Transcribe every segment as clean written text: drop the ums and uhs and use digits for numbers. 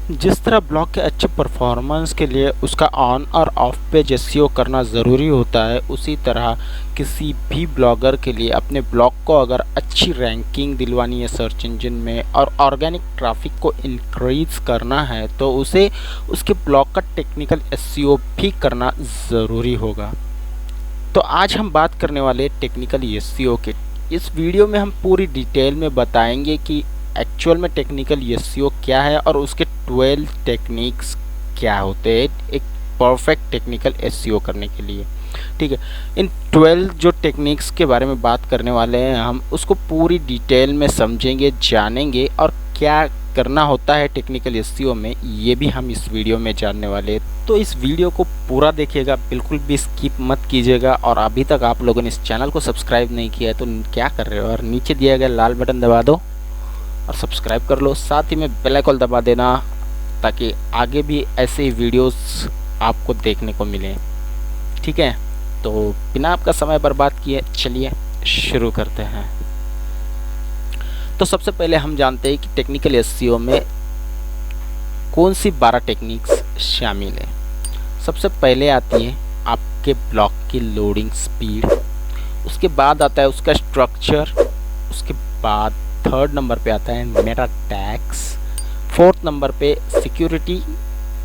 जिस तरह ब्लॉग के अच्छे परफॉर्मेंस के लिए उसका ऑन और ऑफ पेज एसईओ करना ज़रूरी होता है, उसी तरह किसी भी ब्लॉगर के लिए अपने ब्लॉग को अगर अच्छी रैंकिंग दिलवानी है सर्च इंजन में और ऑर्गेनिक ट्रैफिक को इंक्रीज करना है तो उसे उसके ब्लॉग का टेक्निकल एसईओ भी करना ज़रूरी होगा। तो आज हम बात करने वाले टेक्निकल एसईओ के। इस वीडियो में हम पूरी डिटेल में बताएंगे कि एक्चुअल में टेक्निकल एसईओ क्या है और उसके 12 टेक्निक्स क्या होते हैं एक परफेक्ट टेक्निकल एसईओ करने के लिए। ठीक है, इन 12 जो टेक्निक्स के बारे में बात करने वाले हैं हम उसको पूरी डिटेल में समझेंगे, जानेंगे और क्या करना होता है टेक्निकल एसईओ में ये भी हम इस वीडियो में जानने वाले हैं। तो इस वीडियो को पूरा देखिएगा, बिल्कुल भी स्किप मत कीजिएगा। और अभी तक आप लोगों ने इस चैनल को सब्सक्राइब नहीं किया है तो क्या कर रहे हो, और नीचे दिया गया लाल बटन दबा दो और सब्सक्राइब कर लो, साथ ही में बेल आइकन दबा देना ताकि आगे भी ऐसे ही वीडियोस आपको देखने को मिलें। ठीक है, तो बिना आपका समय बर्बाद किए चलिए शुरू करते हैं। तो सबसे पहले हम जानते हैं कि टेक्निकल एसईओ में कौन सी 12 टेक्निक्स शामिल है। सबसे पहले आती है आपके ब्लॉग की लोडिंग स्पीड, उसके बाद आता है उसका स्ट्रक्चर, उसके बाद थर्ड नंबर पे आता है मेटा टैग्स, फोर्थ नंबर पे सिक्योरिटी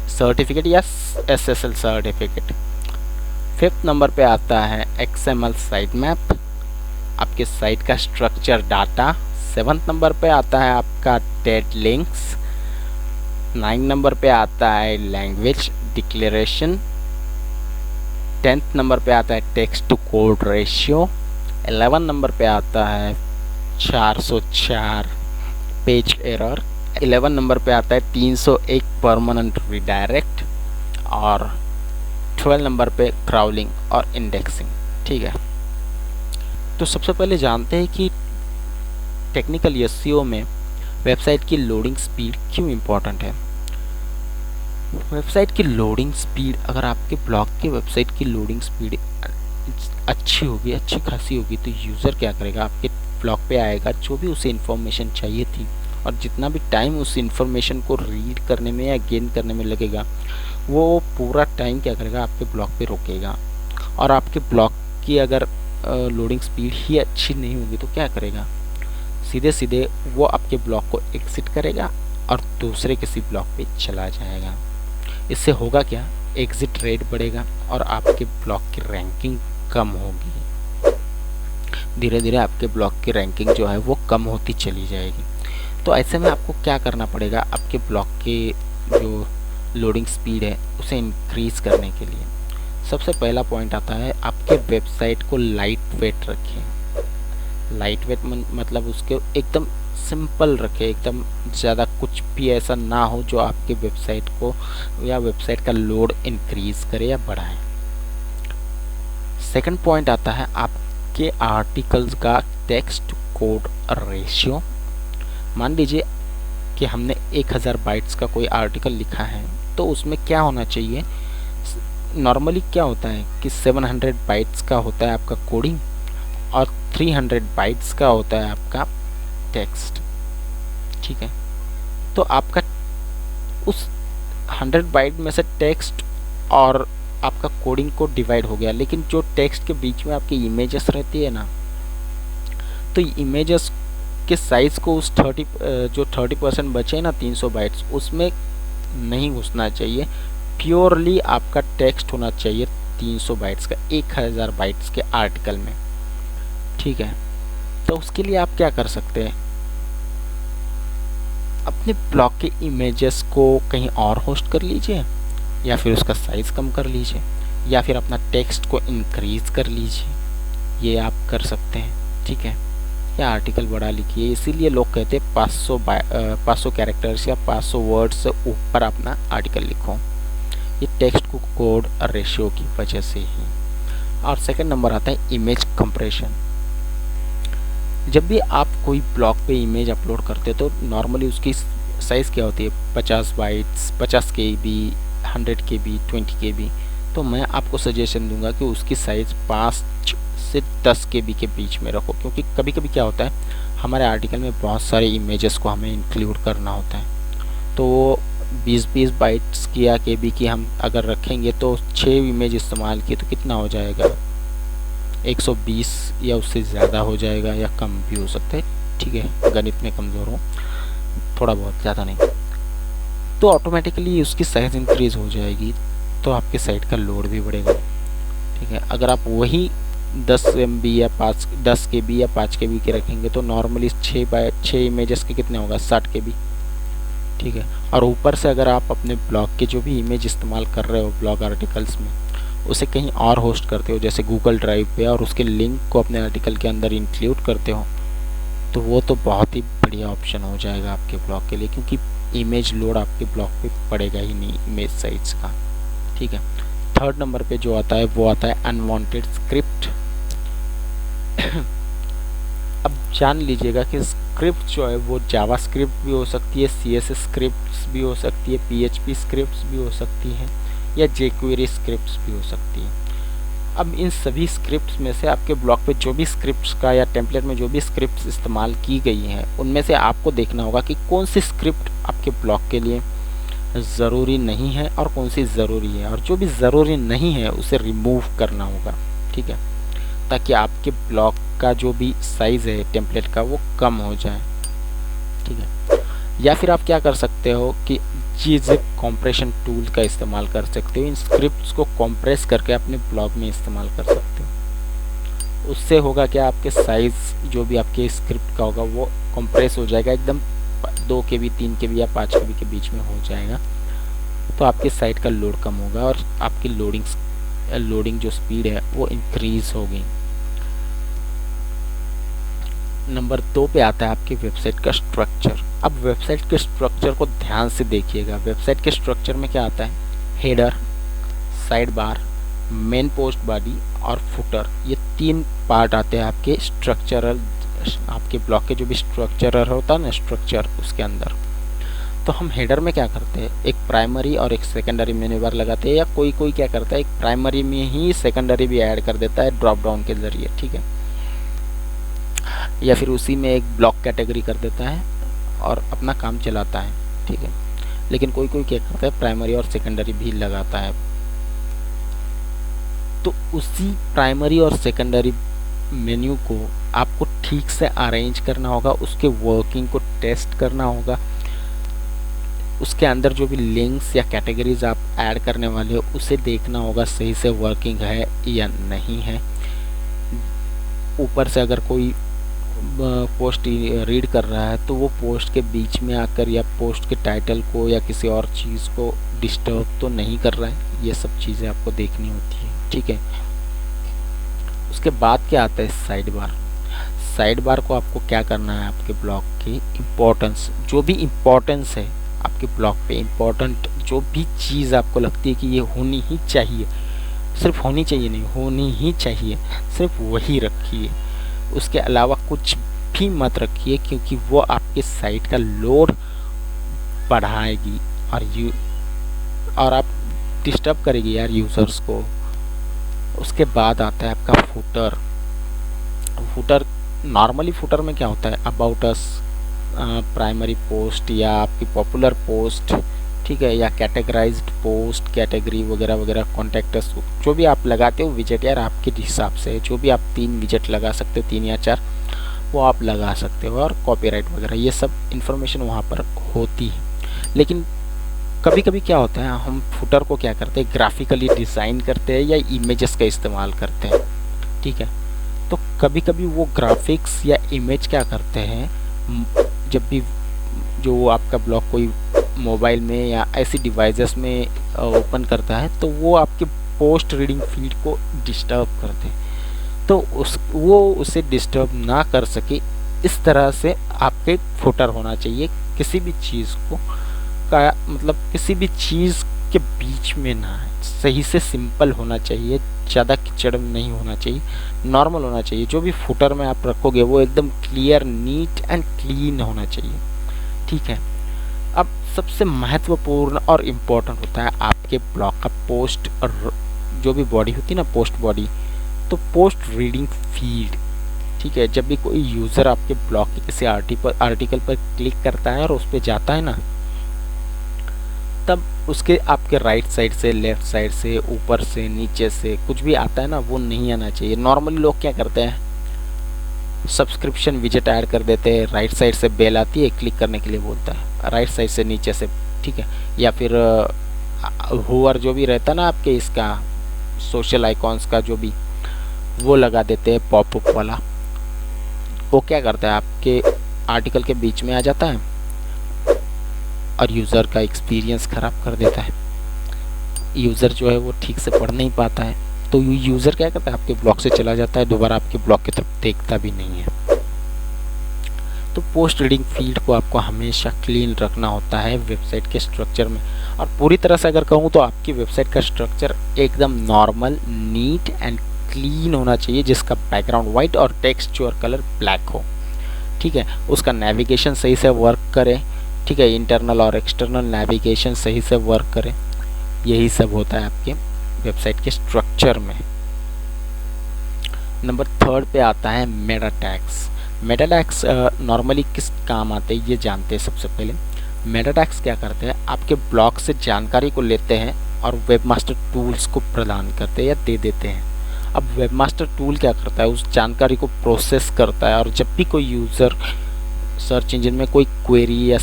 सर्टिफिकेट या एसएसएल सर्टिफिकेट, फिफ्थ नंबर पे आता है एक्सएमएल साइट मैप, आपके साइट का स्ट्रक्चर डाटा, सेवन्थ नंबर पे आता है आपका डेड लिंक्स, 9 नंबर पे आता है लैंग्वेज डिक्लेरेशन, 10th नंबर पे आता है text to code ratio, 11 number पे आता है 404 पेज एरर, 11 नंबर पे आता है 301 परमानेंट रिडायरेक्ट और 12 नंबर पे क्राउलिंग और इंडेक्सिंग। ठीक है, तो सबसे पहले जानते हैं कि टेक्निकल एसईओ में वेबसाइट की लोडिंग स्पीड क्यों इम्पोर्टेंट है। वेबसाइट की लोडिंग स्पीड, अगर आपके ब्लॉग की वेबसाइट की लोडिंग स्पीड अच्छी होगी, अच्छी खासी होगी, तो यूज़र क्या करेगा, आपके ब्लॉग पे आएगा, जो भी उसे इन्फॉर्मेशन चाहिए थी और जितना भी टाइम उस इन्फॉर्मेशन को रीड करने में या गेन करने में लगेगा वो पूरा टाइम क्या करेगा आपके ब्लॉग पे रोकेगा। और आपके ब्लॉग की अगर लोडिंग स्पीड ही अच्छी नहीं होगी तो क्या करेगा, सीधे सीधे वो आपके ब्लॉग को एग्जिट करेगा और दूसरे किसी ब्लॉग पे चला जाएगा। इससे होगा क्या, एग्जिट रेट बढ़ेगा और आपके ब्लॉग की रैंकिंग कम होगी। धीरे धीरे आपके ब्लॉग की रैंकिंग जो है वो कम होती चली जाएगी। तो ऐसे में आपको क्या करना पड़ेगा, आपके ब्लॉग के जो लोडिंग स्पीड है उसे इंक्रीज़ करने के लिए सबसे पहला पॉइंट आता है आपके वेबसाइट को लाइट वेट रखें। लाइट वेट मतलब उसके एकदम सिंपल रखें, एकदम ज़्यादा कुछ भी ऐसा ना हो जो आपके वेबसाइट को या वेबसाइट का लोड इंक्रीज़ करे या बढ़ाए। सेकंड पॉइंट आता है आपके आर्टिकल्स का टेक्स्ट कोड रेशियो। मान लीजिए कि हमने 1000 बाइट्स का कोई आर्टिकल लिखा है तो उसमें क्या होना चाहिए, नॉर्मली क्या होता है कि 700 बाइट्स का होता है आपका कोडिंग और 300 बाइट्स का होता है आपका टेक्स्ट। ठीक है, तो आपका उस 100 बाइट में से टेक्स्ट और आपका कोडिंग को डिवाइड हो गया, लेकिन जो टेक्स्ट के बीच में आपकी इमेजेस रहती है ना, तो इमेजेस के साइज़ को उस 30% बचे ना 300 बाइट्स उसमें नहीं घुसना चाहिए। प्योरली आपका टेक्स्ट होना चाहिए 300 बाइट्स का 1000 बाइट्स के आर्टिकल में। ठीक है, तो उसके लिए आप क्या कर सकते हैं, अपने ब्लॉग के इमेजेस को कहीं और होस्ट कर लीजिए या फिर उसका साइज़ कम कर लीजिए या फिर अपना टेक्स्ट को इंक्रीज़ कर लीजिए, ये आप कर सकते हैं। ठीक है, या आर्टिकल बड़ा लिखिए, इसीलिए लोग कहते हैं 500 कैरेक्टर्स या 500 वर्ड्स से ऊपर अपना आर्टिकल लिखो, ये टेक्स्ट को कोड रेशियो की वजह से ही। और सेकंड नंबर आता है इमेज कंप्रेशन। जब भी आप कोई ब्लॉग पे इमेज अपलोड करते हो तो नॉर्मली उसकी साइज़ क्या होती है, 50 बाइट्स, 50 KB, 100 KB, 20 KB। तो मैं आपको सजेशन दूंगा कि उसकी साइज़ 5 से 10 KB के बीच में रखो, क्योंकि कभी कभी क्या होता है हमारे आर्टिकल में बहुत सारे इमेजेस को हमें इंक्लूड करना होता है, तो 20-20 बाइट्स की या केबी की हम अगर रखेंगे तो 6 इमेज इस्तेमाल की तो कितना हो जाएगा, 120 या उससे ज़्यादा हो जाएगा या कम भी हो सकता है। ठीक है, गणित में कमज़ोर हूँ थोड़ा बहुत, ज़्यादा नहीं। तो ऑटोमेटिकली उसकी साइज इंक्रीज़ हो जाएगी, तो आपके साइट का लोड भी बढ़ेगा। ठीक है, अगर आप वही 10 MB या 10 KB या 5 KB के रखेंगे तो नॉर्मली 6 इमेजेस के कितने होगा, 60 KB। ठीक है, और ऊपर से अगर आप अपने ब्लॉग के जो भी इमेज इस्तेमाल कर रहे हो ब्लॉग आर्टिकल्स में, उसे कहीं और होस्ट करते हो जैसे गूगल ड्राइव पे, और उसके लिंक को अपने आर्टिकल के अंदर इंक्लूड करते हो, तो वो तो बहुत ही बढ़िया ऑप्शन हो जाएगा आपके ब्लॉग के लिए, क्योंकि इमेज लोड आपके ब्लॉग पे पड़ेगा ही नहीं इमेज साइज का। ठीक है, थर्ड नंबर पे जो आता है वो आता है अनवांटेड स्क्रिप्ट। अब जान लीजिएगा कि स्क्रिप्ट जो है वो जावा स्क्रिप्ट भी हो सकती है, CSS स्क्रिप्ट्स भी हो सकती है, PHP स्क्रिप्ट्स भी हो सकती हैं, या jQuery स्क्रिप्ट्स भी हो सकती हैं। अब इन सभी स्क्रिप्ट्स में से आपके ब्लॉग पे जो भी स्क्रिप्ट्स का या टेम्पलेट में जो भी स्क्रिप्ट्स इस्तेमाल की गई हैं, उनमें से आपको देखना होगा कि कौन सी स्क्रिप्ट आपके ब्लॉग के लिए ज़रूरी नहीं है और कौन सी ज़रूरी है, और जो भी ज़रूरी नहीं है उसे रिमूव करना होगा। ठीक है, ताकि आपके ब्लॉग का जो भी साइज़ है टेम्पलेट का वो कम हो जाए। ठीक है, या फिर आप क्या कर सकते हो कि gzip कॉम्प्रेशन टूल का इस्तेमाल कर सकते हो, इन स्क्रिप्ट्स को कॉम्प्रेस करके अपने ब्लॉग में इस्तेमाल कर सकते हो। उससे होगा क्या, आपके साइज़ जो भी आपके स्क्रिप्ट का होगा वो कॉम्प्रेस हो जाएगा, एकदम 2 KB 3 KB या 5 KB के बीच में हो जाएगा, तो आपके साइट का लोड कम होगा और आपकी लोडिंग जो स्पीड है वो इंक्रीज़ होगी। नंबर 2 पे आता है आपकी वेबसाइट का स्ट्रक्चर। अब वेबसाइट के स्ट्रक्चर को ध्यान से देखिएगा। वेबसाइट के स्ट्रक्चर में क्या आता है, header, side bar, main post body और फुटर, ये 3 पार्ट आते हैं आपके स्ट्रक्चरल, आपके ब्लॉग के जो भी स्ट्रक्चरल होता है ना स्ट्रक्चर, उसके अंदर। तो हम हेडर में क्या करते हैं, एक प्राइमरी और एक सेकेंडरी मेन्यू बार लगाते हैं, या कोई क्या करता है एक प्राइमरी में ही सेकेंडरी भी ऐड कर देता है ड्रॉप डाउन के ज़रिए। ठीक है, या फिर उसी में एक ब्लॉक कैटेगरी कर देता है और अपना काम चलाता है। ठीक है, लेकिन कोई क्या करता है प्राइमरी और सेकेंडरी भी लगाता है। तो उसी प्राइमरी और सेकेंडरी मेन्यू को आपको ठीक से अरेंज करना होगा, उसके वर्किंग को टेस्ट करना होगा, उसके अंदर जो भी लिंक्स या कैटेगरीज आप ऐड करने वाले हो उसे देखना होगा सही से वर्किंग है या नहीं है। ऊपर से अगर कोई पोस्ट रीड कर रहा है तो वो पोस्ट के बीच में आकर या पोस्ट के टाइटल को या किसी और चीज़ को डिस्टर्ब तो नहीं कर रहा है, ये सब चीज़ें आपको देखनी होती है। ठीक है, उसके बाद क्या आता है साइड बार। साइड बार को आपको क्या करना है, आपके ब्लॉग की इम्पोर्टेंस, जो भी इम्पोर्टेंस है आपके ब्लॉग पे, इम्पोर्टेंट जो भी चीज़ आपको लगती है कि ये होनी ही चाहिए, सिर्फ होनी चाहिए नहीं, होनी ही चाहिए, सिर्फ वही रखिए। उसके अलावा कुछ भी मत रखिए, क्योंकि वो आपके साइट का लोड बढ़ाएगी और आप डिस्टर्ब करेगी यार यूज़र्स को। उसके बाद आता है आपका फुटर। फुटर नॉर्मली फुटर में क्या होता है, अबाउट अस, प्राइमरी पोस्ट या आपकी पॉपुलर पोस्ट, ठीक है, या कैटेगराइज्ड पोस्ट, कैटेगरी वगैरह वगैरह, कॉन्टैक्ट अस, जो भी आप लगाते हो विजेट यार आपके हिसाब से, जो भी आप 3 विजेट लगा सकते हो, 3 या 4 वो आप लगा सकते हो, और कॉपीराइट वगैरह ये सब इन्फॉर्मेशन वहाँ पर होती है। लेकिन कभी कभी क्या होता है, हम फुटर को क्या करते हैं, ग्राफिकली डिज़ाइन करते हैं या इमेजेस का इस्तेमाल करते हैं। ठीक है, तो कभी कभी वो ग्राफिक्स या इमेज क्या करते हैं, जब भी जो आपका ब्लॉग कोई मोबाइल में या ऐसी डिवाइसेस में ओपन करता है तो वो आपके पोस्ट रीडिंग फीड को डिस्टर्ब करते हैं। तो वो उसे डिस्टर्ब ना कर सके इस तरह से आपके फुटर होना चाहिए। किसी भी चीज़ को का मतलब किसी भी चीज़ के बीच में ना है, सही से सिंपल होना चाहिए, ज़्यादा कीचड़ नहीं होना चाहिए, नॉर्मल होना चाहिए। जो भी फुटर में आप रखोगे वो एकदम क्लियर, नीट एंड क्लीन होना चाहिए। ठीक है, अब सबसे महत्वपूर्ण और इम्पोर्टेंट होता है आपके ब्लॉग का पोस्ट, और जो भी बॉडी होती है ना पोस्ट बॉडी, तो पोस्ट रीडिंग फीड। ठीक है, जब भी कोई यूज़र आपके ब्लॉग के किसी आर्टिकल पर क्लिक करता है और उस पर जाता है ना, तब उसके आपके राइट साइड से, लेफ्ट साइड से, ऊपर से, नीचे से कुछ भी आता है ना, वो नहीं आना चाहिए। नॉर्मली लोग क्या करते हैं, सब्सक्रिप्शन विजेट ऐड कर देते हैं, राइट साइड से बेल आती है, क्लिक करने के लिए बोलता है, राइट साइड से, नीचे से, ठीक है। या फिर होवर जो भी रहता है ना आपके इसका सोशल आइकॉन्स का जो भी, वो लगा देते हैं पॉपअप वाला। वो क्या करता है, आपके आर्टिकल के बीच में आ जाता है और यूज़र का एक्सपीरियंस ख़राब कर देता है। यूज़र जो है वो ठीक से पढ़ नहीं पाता है, तो यूज़र क्या करता है, आपके ब्लॉग से चला जाता है, दोबारा आपके ब्लॉग की तरफ देखता भी नहीं है। तो पोस्ट रीडिंग फील्ड को आपको हमेशा क्लीन रखना होता है वेबसाइट के स्ट्रक्चर में। और पूरी तरह से अगर कहूँ तो आपकी वेबसाइट का स्ट्रक्चर एकदम नॉर्मल, नीट एंड क्लीन होना चाहिए, जिसका बैकग्राउंड वाइट और टेक्स्ट और कलर ब्लैक हो, ठीक है। उसका नेविगेशन सही से वर्क करे, ठीक है, इंटरनल और एक्सटर्नल नेविगेशन सही से वर्क करे। यही सब होता है आपके वेबसाइट के स्ट्रक्चर में। नंबर 3 पे आता है Meta tags. Meta tags normally किस काम आते हैं ये जानते हैं। सबसे पहले मेटा टैग्स क्या करते हैं, आपके ब्लॉग से जानकारी को लेते हैं और वेबमास्टर टूल्स को प्रदान करते हैं या दे देते हैं। अब वेबमास्टर टूल क्या करता है, उस जानकारी को प्रोसेस करता है, और जब भी कोई यूज़र सर्च इंजन में कोई क्वेरी या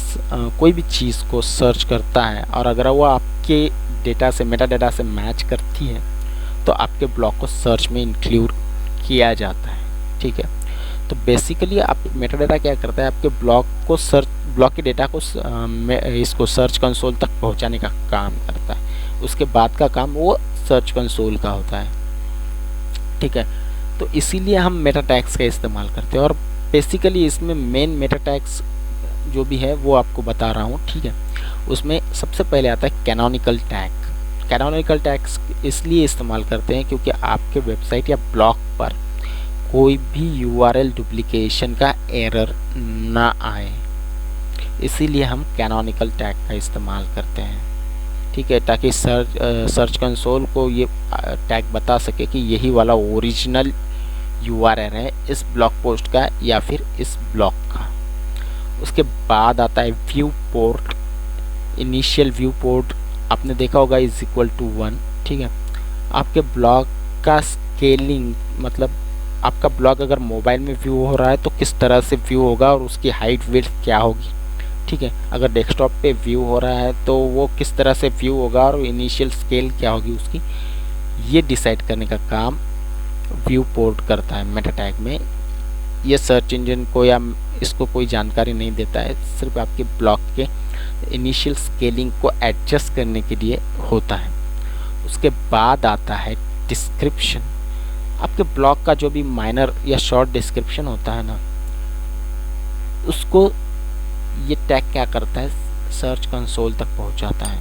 कोई भी चीज़ को सर्च करता है, और अगर वो आपके डेटा से, मेटा डेटा से मैच करती है, तो आपके ब्लॉग को सर्च में इंक्लूड किया जाता है, ठीक है। तो बेसिकली आप मेटा डेटा क्या करता है, आपके ब्लॉग को ब्लॉग के डेटा को इसको सर्च कंसोल तक पहुंचाने का काम करता है। उसके बाद का काम वो सर्च कंसोल का होता है, ठीक है। तो इसीलिए हम मेटा टैग्स का इस्तेमाल करते हैं, और बेसिकली इसमें मेन मेटा टैग्स जो भी है वो आपको बता रहा हूँ, ठीक है। उसमें सबसे पहले आता है कैनोनिकल टैग। कैनोनिकल टैग्स इसलिए इस्तेमाल करते हैं क्योंकि आपके वेबसाइट या ब्लॉग पर कोई भी यूआरएल डुप्लीकेशन का एरर ना आए, इसीलिए हम कैनोनिकल टैग का इस्तेमाल करते हैं, ठीक है, ताकि सर्च कंसोल को ये टैग बता सके कि यही वाला ओरिजिनल यूआरएल है इस ब्लॉग पोस्ट का या फिर इस ब्लॉग का। उसके बाद आता है view port. Initial view port आपने देखा होगा इज इक्वल टू 1, ठीक है। आपके ब्लॉग का स्केलिंग, मतलब आपका ब्लॉग अगर मोबाइल में व्यू हो रहा है तो किस तरह से व्यू होगा और उसकी हाइट विड्थ क्या होगी, ठीक है। अगर डेस्कटॉप पे व्यू हो रहा है तो वो किस तरह से व्यू होगा और इनिशियल स्केल क्या होगी उसकी, ये डिसाइड करने का काम व्यू पोर्ट करता है मेटा टैग में। ये सर्च इंजन को या इसको कोई जानकारी नहीं देता है, सिर्फ आपके ब्लॉग के इनिशियल स्केलिंग को एडजस्ट करने के लिए होता है। उसके बाद आता है डिस्क्रिप्शन। आपके ब्लॉग का जो भी माइनर या शॉर्ट डिस्क्रिप्शन होता है ना, उसको ये टैग क्या करता है, सर्च कंसोल तक पहुंचाता है,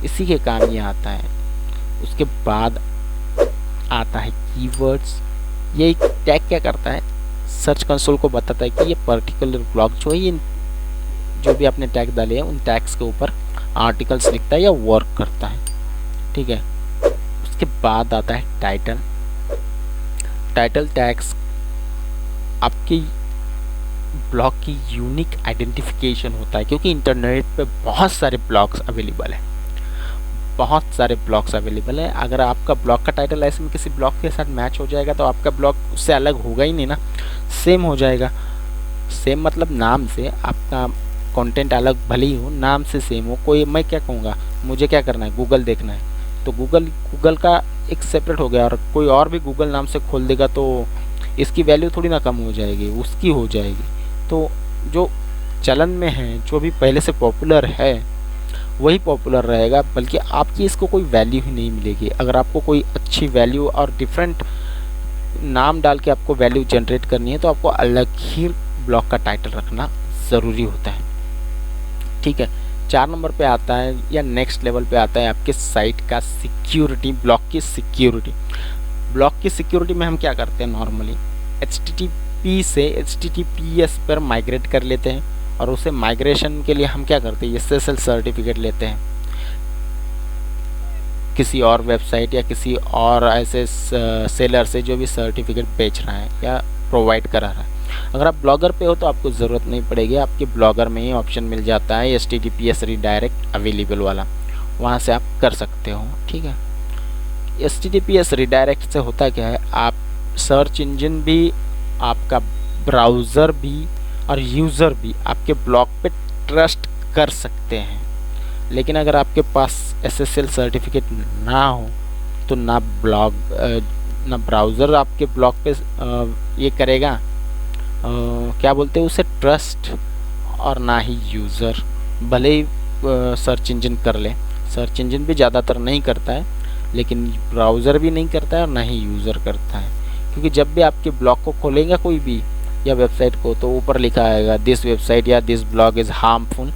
इसी के काम ये आता है। उसके बाद आता है कीवर्ड्स। ये टैग क्या करता है, सर्च कंसोल को बताता है कि ये पर्टिकुलर ब्लॉग जो है, ये जो भी आपने टैग डाले हैं उन टैग्स के ऊपर आर्टिकल्स लिखता है या वर्क करता है, ठीक है। उसके बाद आता है टाइटल। टाइटल टैग्स आपकी ब्लॉग की यूनिक आइडेंटिफिकेशन होता है, क्योंकि इंटरनेट पे बहुत सारे ब्लॉग्स अवेलेबल हैं, बहुत सारे ब्लॉग्स अवेलेबल हैं। अगर आपका ब्लॉग का टाइटल ऐसे में किसी ब्लॉग के साथ मैच हो जाएगा तो आपका ब्लॉग उससे अलग होगा ही नहीं ना, सेम हो जाएगा। सेम मतलब नाम से आपका कंटेंट अलग भले ही हो, नाम से सेम हो। कोई, मैं क्या कहूँगा, मुझे क्या करना है, गूगल देखना है तो गूगल का एक सेपरेट हो गया, और कोई और भी गूगल नाम से खोल देगा तो इसकी वैल्यू थोड़ी ना कम हो जाएगी, उसकी हो जाएगी। तो जो चलन में है, जो भी पहले से पॉपुलर है वही पॉपुलर रहेगा, बल्कि आपकी इसको कोई वैल्यू ही नहीं मिलेगी। अगर आपको कोई अच्छी वैल्यू और डिफरेंट नाम डाल के आपको वैल्यू जनरेट करनी है तो आपको अलग ही ब्लॉग का टाइटल रखना ज़रूरी होता है, ठीक है। 4 नंबर पे आता है या नेक्स्ट लेवल पे आता है आपके साइट का सिक्योरिटी, ब्लॉग की सिक्योरिटी। ब्लॉग की सिक्योरिटी में हम क्या करते हैं, नॉर्मली HTTP से HTTPS पर माइग्रेट कर लेते हैं, और उसे माइग्रेशन के लिए हम क्या करते हैं, SSL सर्टिफिकेट लेते हैं किसी और वेबसाइट या किसी और ऐसे सेलर से जो भी सर्टिफिकेट बेच रहा है या प्रोवाइड करा रहा है। अगर आप ब्लॉगर पे हो तो आपको ज़रूरत नहीं पड़ेगी, आपके ब्लॉगर में ही ऑप्शन मिल जाता है HTTPS रीडायरेक्ट अवेलेबल वाला, वहाँ से आप कर सकते हो। ठीक है, HTTPS रिडायरेक्ट से होता क्या है, आप सर्च इंजन भी, आपका ब्राउज़र भी और यूज़र भी आपके ब्लॉग पे ट्रस्ट कर सकते हैं। लेकिन अगर आपके पास SSL सर्टिफिकेट ना हो तो ना ब्राउज़र आपके ब्लॉग पे ये करेगा, क्या बोलते हैं उसे, ट्रस्ट, और ना ही यूज़र, भले ही सर्च इंजन कर ले। सर्च इंजन भी ज़्यादातर नहीं करता है, लेकिन ब्राउज़र भी नहीं करता है और ना ही यूज़र करता है। क्योंकि जब भी आपके ब्लॉग को खोलेगा कोई भी या वेबसाइट को, तो ऊपर लिखा आएगा दिस वेबसाइट या दिस ब्लॉग इज़ हार्मफुल,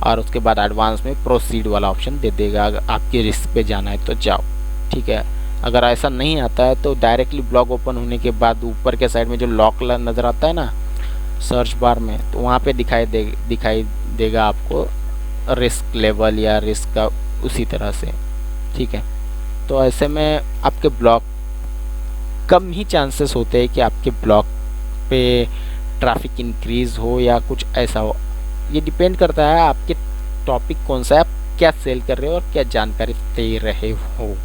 और उसके बाद एडवांस में प्रोसीड वाला ऑप्शन दे देगा। अगर आपके रिस्क पे जाना है तो जाओ। ठीक है, अगर ऐसा नहीं आता है तो डायरेक्टली ब्लॉग ओपन होने के बाद ऊपर के साइड में जो लॉक नज़र आता है ना सर्च बार में, तो वहाँ पे दिखाई देगा आपको रिस्क लेवल या रिस्क का उसी तरह से। ठीक है, तो ऐसे में आपके ब्लॉग कम ही चांसेस होते हैं कि आपके ब्लॉग पे ट्रैफिक इंक्रीज़ हो या कुछ ऐसा हो। ये डिपेंड करता है आपके टॉपिक कौन सा है, आप क्या सेल कर रहे हो और क्या जानकारी दे रहे हो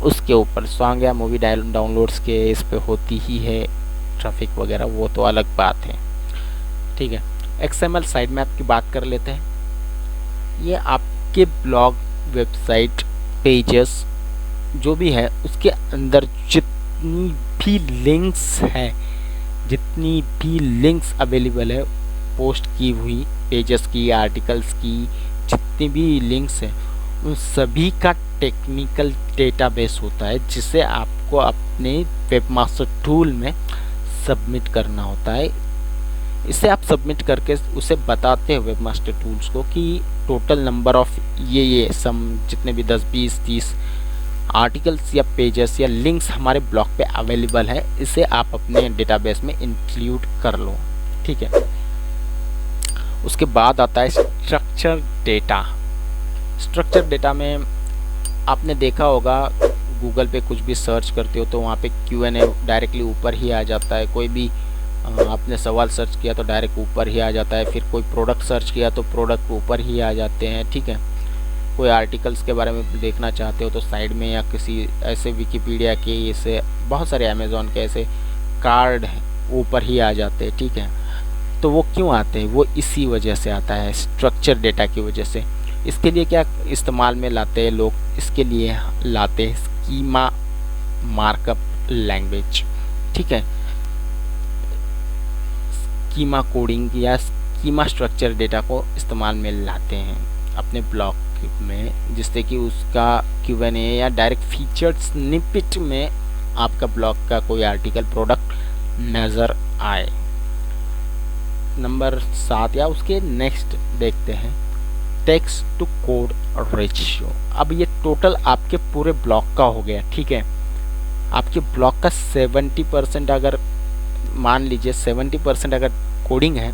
उसके ऊपर। सॉन्ग या मूवी डाउनलोड्स के इस पे होती ही है ट्रैफिक वगैरह, वो तो अलग बात है। ठीक है, XML साइट मैप की बात कर लेते हैं। ये आपके ब्लॉग, वेबसाइट, पेजेस जो भी है उसके अंदर जितनी भी लिंक्स अवेलेबल है, पोस्ट की हुई पेजेस की, आर्टिकल्स की, जितनी भी लिंक्स हैं उन सभी का टेक्निकल डेटाबेस होता है, जिसे आपको अपने वेबमास्टर टूल में सबमिट करना होता है। इसे आप सबमिट करके उसे बताते हैं वेबमास्टर टूल्स को कि टोटल नंबर ऑफ ये सम जितने भी 10, 20, 30 आर्टिकल्स या पेजेस या लिंक्स हमारे ब्लॉग पे अवेलेबल है, इसे आप अपने डेटाबेस में इंक्लूड कर लो। ठीक है, उसके बाद आता है स्ट्रक्चर डेटा। स्ट्रक्चर डेटा में आपने देखा होगा, गूगल पे कुछ भी सर्च करते हो तो वहाँ पे Q&A डायरेक्टली ऊपर ही आ जाता है। कोई भी आपने सवाल सर्च किया तो डायरेक्ट ऊपर ही आ जाता है। फिर कोई प्रोडक्ट सर्च किया तो प्रोडक्ट ऊपर ही आ जाते हैं। ठीक है, कोई आर्टिकल्स के बारे में देखना चाहते हो तो साइड में, या किसी ऐसे विकिपीडिया के, ऐसे बहुत सारे अमेज़ॉन के ऐसे कार्ड ऊपर ही आ जाते हैं। ठीक है, तो वो क्यों आते हैं, वो इसी वजह से आता है, स्ट्रक्चर डेटा की वजह से। इसके लिए क्या इस्तेमाल में लाते हैं लोग, इसके लिए लाते हैं स्कीमा मार्कअप लैंग्वेज। ठीक है, स्कीमा कोडिंग या स्कीमा स्ट्रक्चर डेटा को इस्तेमाल में लाते हैं अपने ब्लॉग में, जिससे कि उसका Q&A या डायरेक्ट फीचर्ड स्निपेट में आपका ब्लॉग का कोई आर्टिकल, प्रोडक्ट नज़र आए। नंबर 7 या उसके नेक्स्ट देखते हैं, टेक्स्ट टू कोड रेशियो। अब ये टोटल आपके पूरे ब्लॉग का हो गया। ठीक है, आपके ब्लॉग का 70% अगर मान लीजिए 70% अगर कोडिंग है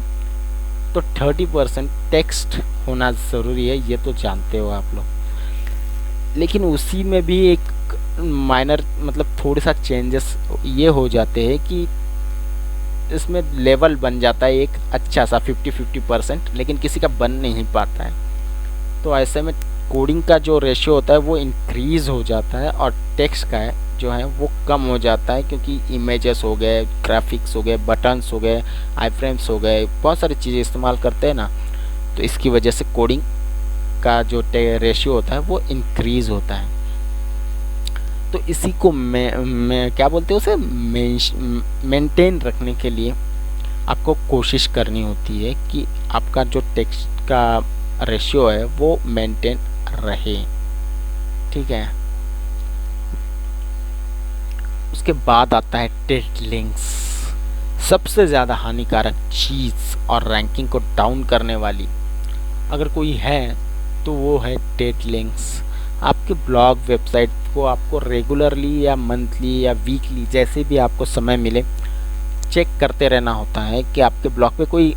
तो 30% टेक्स्ट होना ज़रूरी है, ये तो जानते हो आप लोग। लेकिन उसी में भी एक माइनर मतलब थोड़ा सा चेंजेस ये हो जाते हैं कि इसमें लेवल बन जाता है एक अच्छा सा 50-50%, लेकिन किसी का बन नहीं पाता है। तो ऐसे में कोडिंग का जो रेशियो होता है वो इंक्रीज़ हो जाता है और टेक्स्ट का जो है वो कम हो जाता है, क्योंकि इमेजेस हो गए, ग्राफिक्स हो गए, बटन्स हो गए, आई फ्रेम्स हो गए, बहुत सारी चीज़ें इस्तेमाल करते हैं ना, तो इसकी वजह से कोडिंग का जो रेशियो होता है वो इंक्रीज़ होता है। तो इसी को मैं क्या बोलते हैं उसे, मेंटेन रखने के लिए आपको कोशिश करनी होती है कि आपका जो टेक्स्ट का रेशियो है वो मेंटेन रहे। ठीक है, उसके बाद आता है डेड लिंक्स, सबसे ज़्यादा हानिकारक चीज़ और रैंकिंग को डाउन करने वाली अगर कोई है तो वो है डेड लिंक्स। आपके ब्लॉग, वेबसाइट को आपको रेगुलरली या मंथली या वीकली जैसे भी आपको समय मिले चेक करते रहना होता है कि आपके ब्लॉग पे कोई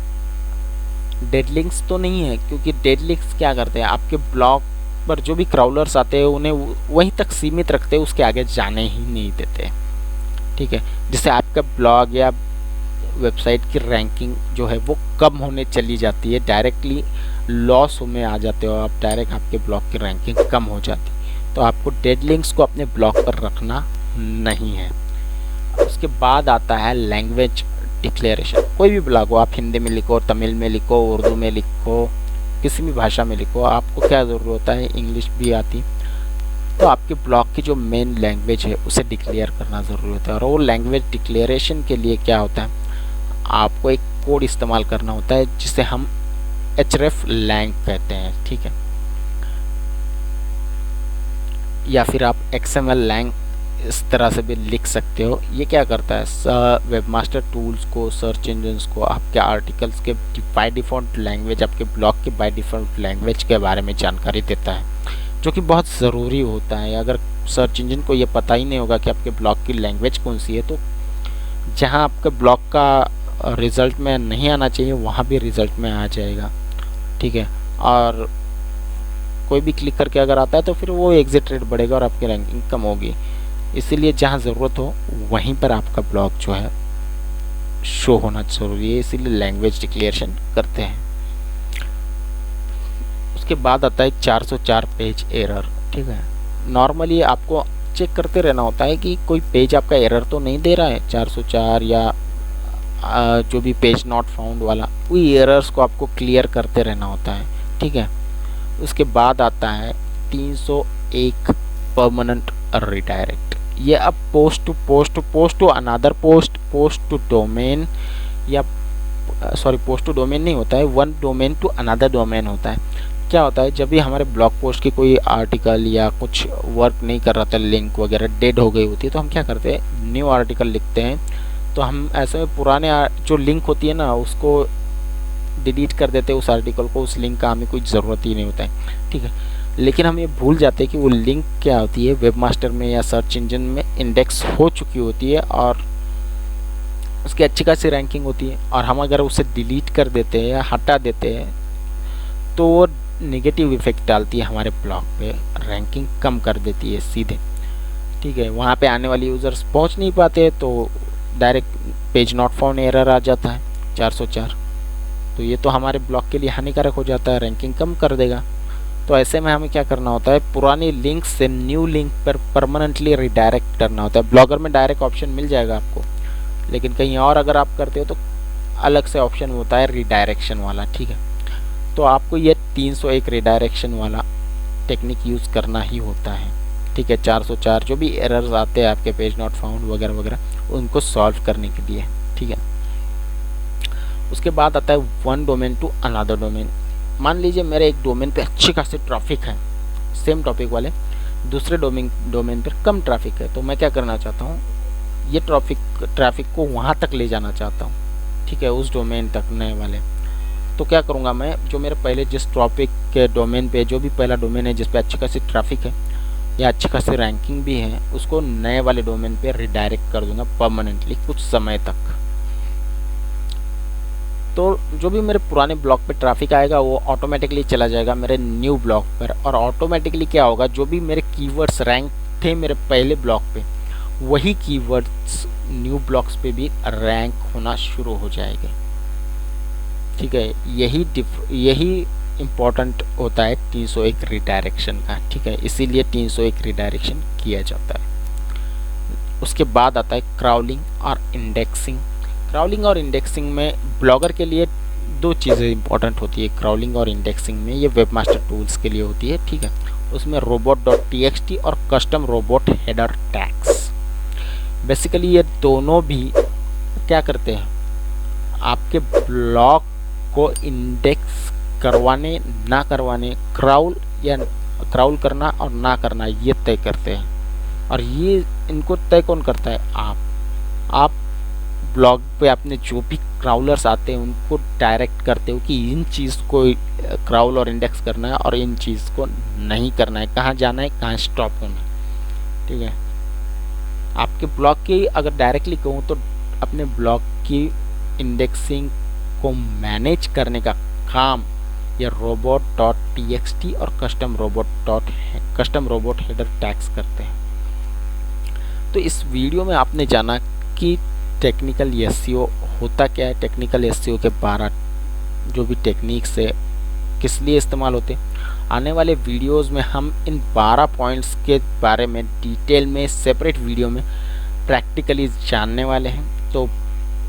डेड लिंक्स तो नहीं है। क्योंकि डेड लिंक्स क्या करते हैं, आपके ब्लॉग पर जो भी क्राउलर्स आते हैं उन्हें वहीं तक सीमित रखते हैं, उसके आगे जाने ही नहीं देते। ठीक है, जिससे आपका ब्लॉग या वेबसाइट की रैंकिंग जो है वो कम होने चली जाती है। डायरेक्टली लॉस में आ जाते हो आप, डायरेक्ट आपके ब्लॉग की रैंकिंग कम हो जाती। तो आपको डेड लिंक्स को अपने ब्लॉग पर रखना नहीं है। उसके बाद आता है लैंग्वेज डिक्लेरेशन। कोई भी ब्लॉग हो, आप हिंदी में लिखो, तमिल में लिखो, उर्दू में लिखो, किसी भी भाषा में लिखो, आपको क्या ज़रूरत होता है, इंग्लिश भी आती, तो आपके ब्लॉग की जो मेन लैंग्वेज है उसे डिक्लेयर करना ज़रूरी होता है। और वो लैंग्वेज डिक्लेरेशन के लिए क्या होता है, आपको एक कोड इस्तेमाल करना होता है जिसे हम href lang कहते हैं, ठीक है, या फिर आप XML lang इस तरह से भी लिख सकते हो। ये क्या करता है, वेबमास्टर टूल्स को, सर्च इंजन्स को आपके आर्टिकल्स के बाय डिफ़ॉल्ट लैंग्वेज, आपके ब्लॉग के बाय डिफ़ॉल्ट लैंग्वेज के बारे में जानकारी देता है, जो कि बहुत ज़रूरी होता है। अगर सर्च इंजन को ये पता ही नहीं होगा कि आपके ब्लॉग की लैंग्वेज कौन सी है, तो जहाँ आपके ब्लॉग का रिज़ल्ट में नहीं आना चाहिए वहाँ भी रिज़ल्ट में आ जाएगा, ठीक है। और कोई भी क्लिक करके अगर आता है तो फिर वो एग्जिट रेट बढ़ेगा और आपकी रैंकिंग कम होगी। इसीलिए जहाँ ज़रूरत हो वहीं पर आपका ब्लॉग जो है शो होना ज़रूरी है, इसीलिए लैंग्वेज डिक्लेरेशन करते हैं। उसके बाद आता है 404 पेज एरर, ठीक है। नॉर्मली आपको चेक करते रहना होता है कि कोई पेज आपका एरर तो नहीं दे रहा है, 404 या जो भी पेज नॉट फाउंड वाला, वही एरर्स को आपको क्लियर करते रहना होता है, ठीक है। उसके बाद आता है 301 परमानेंट रिडायरेक्ट। ये अब post to another post to domain, या सॉरी पोस्ट टू डोमेन नहीं होता है, one domain to another domain होता है। क्या होता है, जब भी हमारे ब्लॉग पोस्ट की कोई आर्टिकल या कुछ वर्क नहीं कर रहा था, लिंक वगैरह डेड हो गई होती है, तो हम क्या करते हैं, न्यू आर्टिकल लिखते हैं। तो हम ऐसे में पुराने जो लिंक होती है ना, उसको डिलीट कर देते हैं, उस आर्टिकल को, उस लिंक का हमें कोई ज़रूरत ही नहीं होता है, ठीक है। लेकिन हम ये भूल जाते हैं कि वो लिंक क्या होती है, वेबमास्टर में या सर्च इंजन में इंडेक्स हो चुकी होती है और उसकी अच्छी खासी रैंकिंग होती है। और हम अगर उसे डिलीट कर देते हैं या हटा देते हैं तो वो नेगेटिव इफेक्ट डालती है हमारे ब्लॉग पे, रैंकिंग कम कर देती है सीधे, ठीक है। वहाँ पे आने वाले यूज़र्स पहुँच नहीं पाते, तो direct page not found error आ जाता है 404। तो ये तो हमारे ब्लॉग के लिए हानिकारक हो जाता है, रैंकिंग कम कर देगा। तो ऐसे में हमें क्या करना होता है, पुरानी लिंक से न्यू लिंक पर परमानेंटली रिडायरेक्ट करना होता है। ब्लॉगर में डायरेक्ट ऑप्शन मिल जाएगा आपको, लेकिन कहीं और अगर आप करते हो तो अलग से ऑप्शन होता है रिडायरेक्शन वाला, ठीक है। तो आपको ये 301 रिडायरेक्शन वाला टेक्निक यूज़ करना ही होता है, ठीक है। 404 जो भी एरर्स आते हैं आपके पेज नॉट फाउंड वगैरह वगैरह, उनको सॉल्व करने के लिए, ठीक है। उसके बाद आता है one domain to another domain. मान लीजिए मेरे एक डोमेन पे अच्छी खासी ट्रैफिक है, सेम टॉपिक वाले दूसरे डोमेन पर कम ट्रैफिक है, तो मैं क्या करना चाहता हूँ, ये ट्रैफिक को वहाँ तक ले जाना चाहता हूँ, ठीक है, उस डोमेन तक नए वाले। तो क्या करूँगा मैं, जो मेरे पहले जिस टॉपिक के डोमेन पे, जो भी पहला डोमेन है जिस पे अच्छी खासी ट्रैफिक है या अच्छी खासी रैंकिंग भी है, उसको नए वाले डोमेन पे रिडायरेक्ट कर दूंगा परमानेंटली कुछ समय तक। तो जो भी मेरे पुराने ब्लॉग पे ट्रैफिक आएगा वो ऑटोमेटिकली चला जाएगा मेरे न्यू ब्लॉग पर, और ऑटोमेटिकली क्या होगा, जो भी मेरे कीवर्ड्स रैंक थे मेरे पहले ब्लॉग पे, वही कीवर्ड्स न्यू ब्लॉग्स पे भी रैंक होना शुरू हो जाएंगे, ठीक है। यही इम्पोर्टेंट होता है 301 रिडायरेक्शन का, ठीक है, इसीलिए 301 रिडायरेक्शन किया जाता है। उसके बाद आता है क्राउलिंग और इंडेक्सिंग। क्राउलिंग और इंडेक्सिंग में ब्लॉगर के लिए दो चीज़ें इंपॉर्टेंट होती है, क्राउलिंग और इंडेक्सिंग में। ये वेबमास्टर टूल्स के लिए होती है, ठीक है। उसमें robot.txt और custom robot header tags, basically ये दोनों भी क्या करते हैं, आपके ब्लॉग को इंडेक्स करवाने ना करवाने, क्राउल करना और ना करना, ये तय करते हैं। और ये इनको तय कौन करता है, आप ब्लॉग पे अपने जो भी क्राउलर्स आते हैं उनको डायरेक्ट करते हो कि इन चीज़ को क्राउल और इंडेक्स करना है और इन चीज़ को नहीं करना है, कहाँ जाना है, कहाँ स्टॉप होना है, ठीक है। आपके ब्लॉग की अगर डायरेक्टली कहूँ तो अपने ब्लॉग की इंडेक्सिंग को मैनेज करने का काम ये robot.txt और कस्टम रोबोट हेडर टैग्स करते हैं। तो इस वीडियो में आपने जाना कि टेक्निकल एसईओ होता क्या है, टेक्निकल एसईओ के 12 जो भी टेक्निक्स है किस लिए इस्तेमाल होते हैं। आने वाले वीडियोस में हम इन 12 पॉइंट्स के बारे में डिटेल में सेपरेट वीडियो में प्रैक्टिकली जानने वाले हैं। तो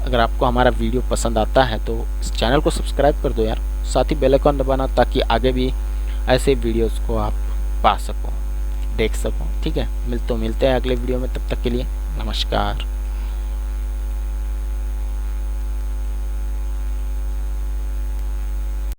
अगर आपको हमारा वीडियो पसंद आता है तो इस चैनल को सब्सक्राइब कर दो यार, साथ ही बेल आइकन दबाना ताकि आगे भी ऐसे वीडियोस को आप पा सको, देख सको। ठीक है, मिलते हैं अगले वीडियो में, तब तक के लिए नमस्कार।